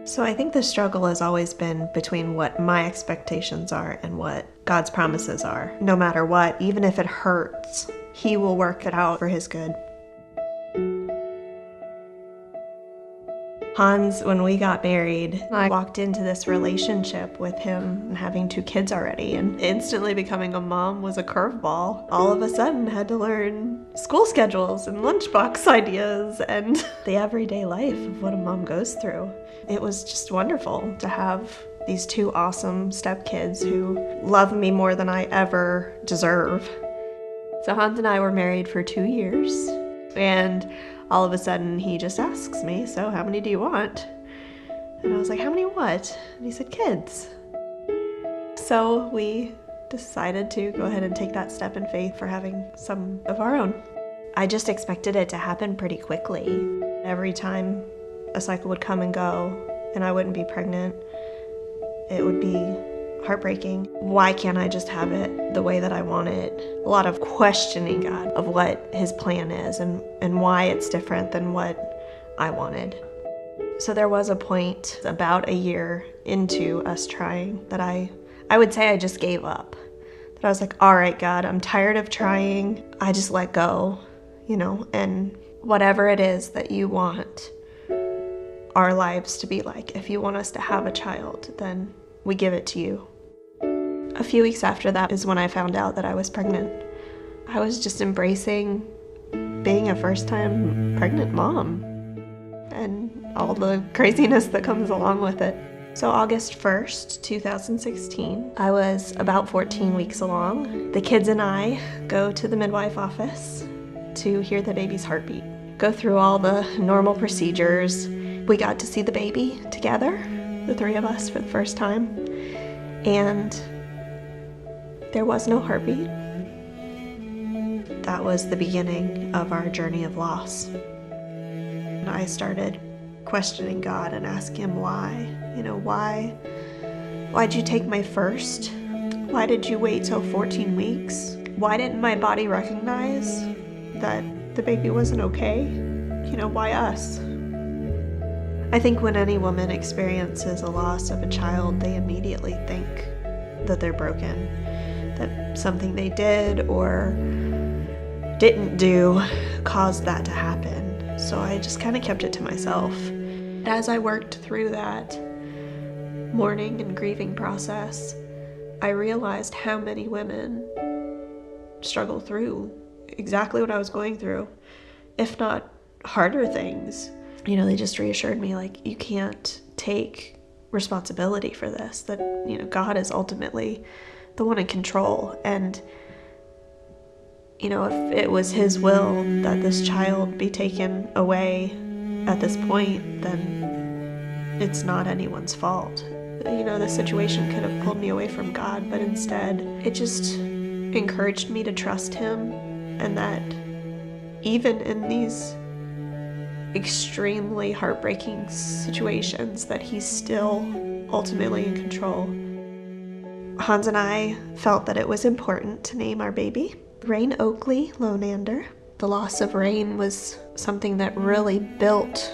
So I think the struggle has always been between what my expectations are and what God's promises are. No matter what, even if it hurts, He will work it out for His good. Hans, when we got married, I walked into this relationship with him having 2 kids already, and instantly becoming a mom was a curveball. All of a sudden, had to learn school schedules and lunchbox ideas and the everyday life of what a mom goes through. It was just wonderful to have these 2 awesome stepkids who love me more than I ever deserve. So Hans and I were married for 2 years, and all of a sudden he just asks me, "So how many do you want?" And I was like, "How many what?" And he said, "Kids." So we decided to go ahead and take that step in faith for having some of our own. I just expected it to happen pretty quickly. Every time a cycle would come and go and I wouldn't be pregnant, it would be heartbreaking. Why can't I just have it the way that I want it? A lot of questioning God of what His plan is and why it's different than what I wanted. So there was a point about a year into us trying that I would say I just gave up. That I was like, all right, God, I'm tired of trying. I just let go, and whatever it is that you want our lives to be like, if you want us to have a child, then we give it to you. A few weeks after that is when I found out that I was pregnant. I was just embracing being a first-time pregnant mom and all the craziness that comes along with it. So August 1st, 2016, I was about 14 weeks along. The kids and I go to the midwife office to hear the baby's heartbeat. Go through all the normal procedures. We got to see the baby together, the 3 of us, for the first time. And there was no heartbeat. That was the beginning of our journey of loss. And I started questioning God and asking Him why. Why'd you take my first? Why did you wait till 14 weeks? Why didn't my body recognize that the baby wasn't okay? Why us? I think when any woman experiences a loss of a child, they immediately think that they're broken, that something they did or didn't do caused that to happen. So I just kind of kept it to myself. As I worked through that mourning and grieving process, I realized how many women struggle through exactly what I was going through, if not harder things. They just reassured me, you can't take responsibility for this, that, God is ultimately the one in control. And, if it was His will that this child be taken away at this point, then it's not anyone's fault. The situation could have pulled me away from God, but instead it just encouraged me to trust Him, and that even in these extremely heartbreaking situations, that He's still ultimately in control. Hans and I felt that it was important to name our baby Rain Oakley Lonander. The loss of Rain was something that really built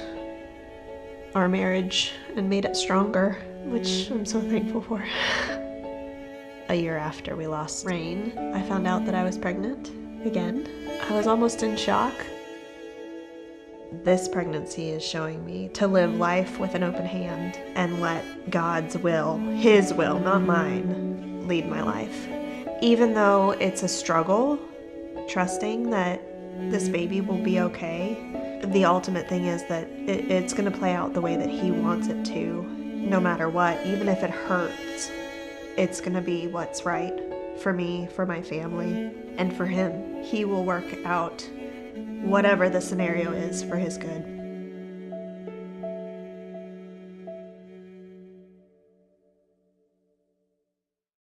our marriage and made it stronger, which I'm so thankful for. A year after we lost Rain, I found out that I was pregnant again. I was almost in shock. This pregnancy is showing me to live life with an open hand and let God's will, His will, not mine, lead my life. Even though it's a struggle, trusting that this baby will be okay, the ultimate thing is that it's going to play out the way that He wants it to, no matter what. Even if it hurts, it's going to be what's right for me, for my family, and for Him. He will work out whatever the scenario is for His good.